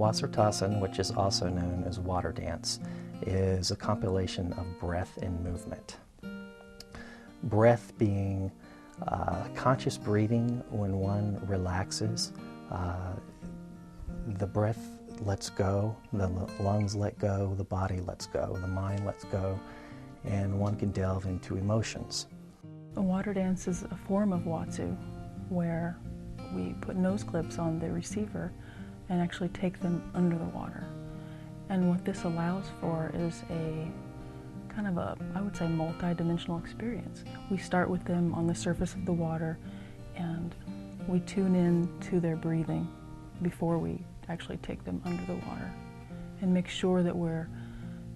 Wassertanzen, which is also known as water dance, is a compilation of breath and movement. Breath being conscious breathing when one relaxes. The breath lets go, the lungs let go, the body lets go, the mind lets go, and one can delve into emotions. A water dance is a form of Watsu where we put nose clips on the receiver and actually take them under the water. And what this allows for is a kind of a, I would say, multi-dimensional experience. We start with them on the surface of the water and we tune in to their breathing before we actually take them under the water and make sure that we're,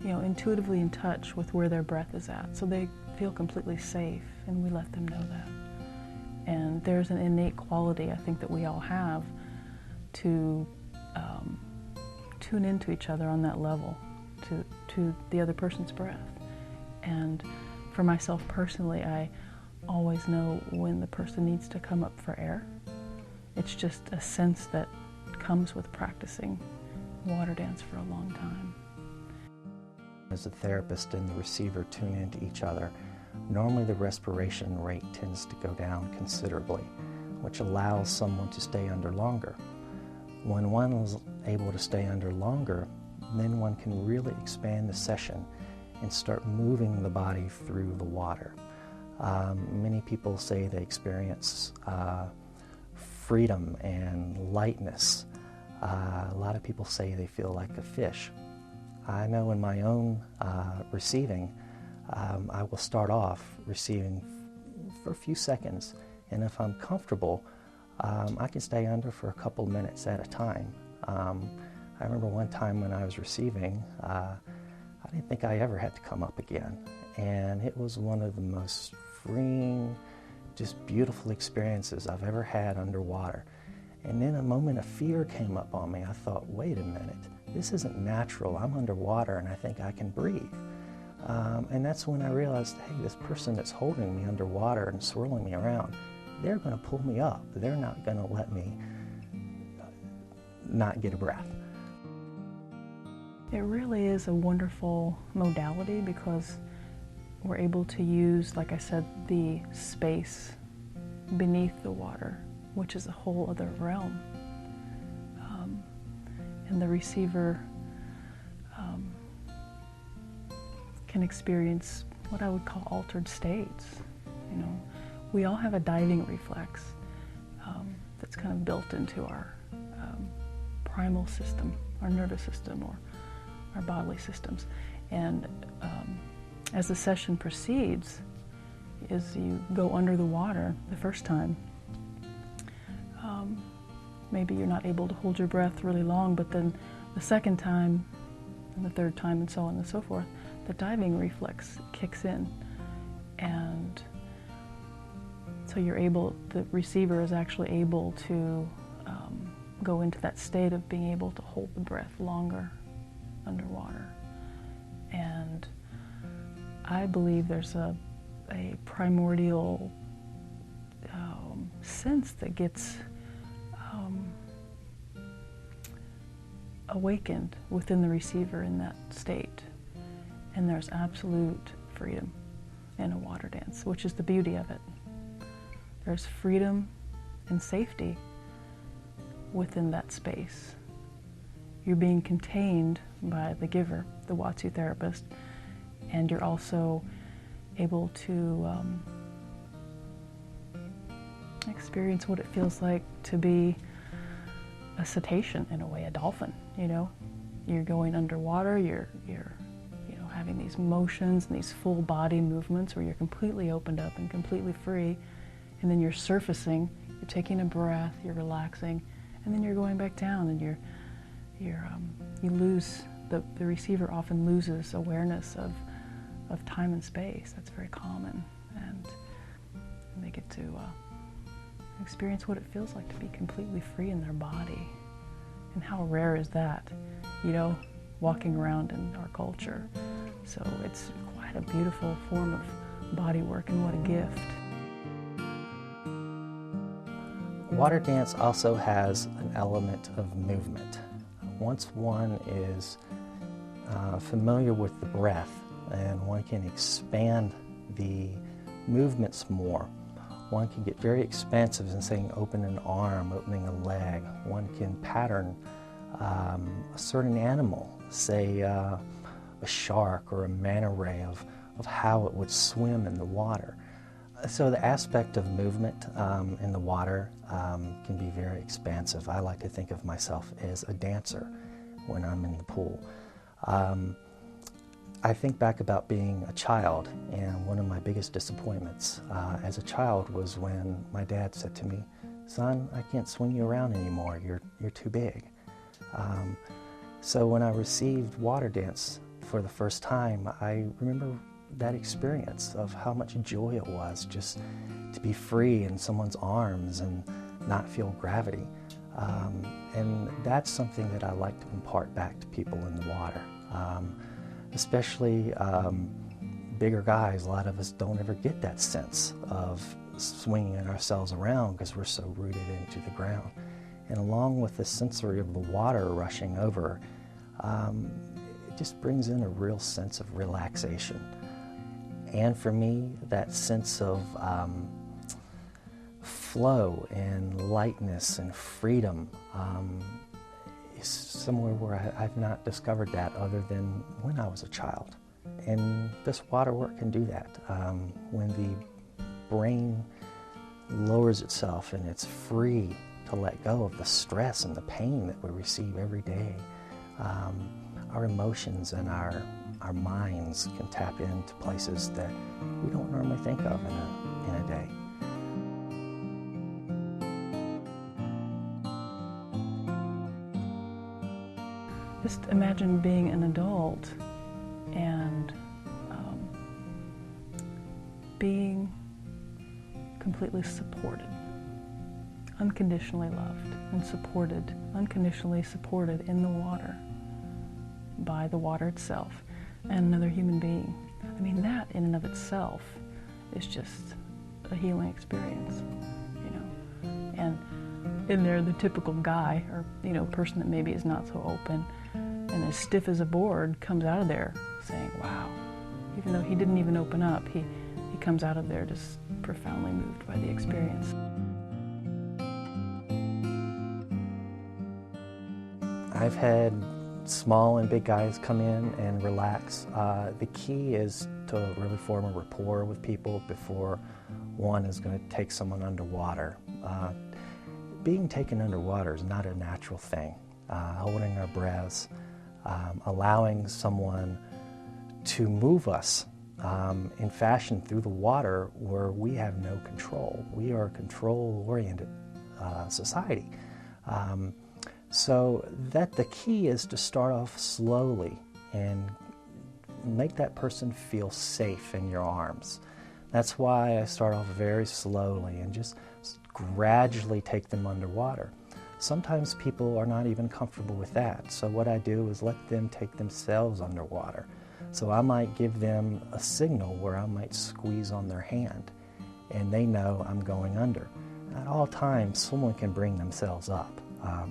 intuitively in touch with where their breath is at, so they feel completely safe, and we let them know that. And there's an innate quality I think that we all have to tune into each other on that level, to the other person's breath. And for myself personally, I always know when the person needs to come up for air. It's just a sense that comes with practicing water dance for a long time. As the therapist and the receiver tune into each other, normally the respiration rate tends to go down considerably, which allows someone to stay under longer. When one is able to stay under longer, then one can really expand the session and start moving the body through the water. Many people say they experience freedom and lightness. A lot of people say they feel like a fish. I know in my own receiving, I will start off receiving for a few seconds, and if I'm comfortable, I can stay under for a couple minutes at a time. I remember one time when I was receiving, I didn't think I ever had to come up again, and it was one of the most freeing, just beautiful experiences I've ever had underwater. And then a moment of fear came up on me. I thought, wait a minute, this isn't natural. I'm underwater and I think I can breathe. And that's when I realized, hey, this person that's holding me underwater and swirling me around, they're going to pull me up. They're not going to let me not get a breath. It really is a wonderful modality because we're able to use, like I said, the space beneath the water, which is a whole other realm. And the receiver can experience what I would call altered states. We all have a diving reflex that's kind of built into our primal system, our nervous system, or our bodily systems. And as the session proceeds, as you go under the water the first time, maybe you're not able to hold your breath really long, but then the second time and the third time and so on and so forth, the diving reflex kicks in. And so the receiver is actually able to go into that state of being able to hold the breath longer underwater. And I believe there's a primordial sense that gets awakened within the receiver in that state. And there's absolute freedom in a water dance, which is the beauty of it. There's freedom and safety within that space. You're being contained by the giver, the Watsu therapist, and you're also able to experience what it feels like to be a cetacean, in a way, a dolphin. You're going underwater, you're having these motions and these full body movements where you're completely opened up and completely free, and then you're surfacing, you're taking a breath, you're relaxing, and then you're going back down, and you lose, the receiver often loses awareness of time and space. That's very common, and they get to experience what it feels like to be completely free in their body. And how rare is that, walking around in our culture. So it's quite a beautiful form of body work, and what a gift. Water dance also has an element of movement. once one is familiar with the breath and one can expand the movements more, one can get very expansive in saying open an arm, opening a leg. One can pattern a certain animal, say a shark or a manta ray, of how it would swim in the water. So the aspect of movement in the water can be very expansive. I like to think of myself as a dancer when I'm in the pool. I think back about being a child, and one of my biggest disappointments as a child was when my dad said to me, "Son, I can't swing you around anymore. You're too big." So when I received water dance for the first time, I remember that experience of how much joy it was just to be free in someone's arms and not feel gravity. And that's something that I like to impart back to people in the water. Especially bigger guys, a lot of us don't ever get that sense of swinging ourselves around because we're so rooted into the ground. And along with the sensory of the water rushing over, it just brings in a real sense of relaxation. And for me, that sense of flow and lightness and freedom is somewhere where I've not discovered that other than when I was a child. And this water work can do that. When the brain lowers itself and it's free to let go of the stress and the pain that we receive every day, our emotions and our minds can tap into places that we don't normally think of in a day. Just imagine being an adult and being completely supported, unconditionally loved and supported, unconditionally supported in the water by the water itself and another human being. I mean, that in and of itself is just a healing experience, you know. And in there, the typical guy or, you know, person that maybe is not so open and as stiff as a board comes out of there saying, wow, even though he didn't even open up, he comes out of there just profoundly moved by the experience. I've had small and big guys come in and relax. The key is to really form a rapport with people before one is going to take someone underwater. Being taken underwater is not a natural thing. Holding our breaths, allowing someone to move us in fashion through the water where we have no control. We are a control-oriented society. So that the key is to start off slowly and make that person feel safe in your arms. That's why I start off very slowly and just gradually take them underwater. Sometimes people are not even comfortable with that, so what I do is let them take themselves underwater. So I might give them a signal where I might squeeze on their hand, and they know I'm going under. At all times, someone can bring themselves up.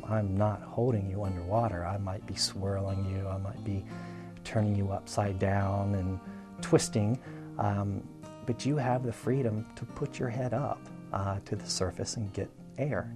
I'm not holding you underwater. I might be swirling you, I might be turning you upside down and twisting, but you have the freedom to put your head up to the surface and get air.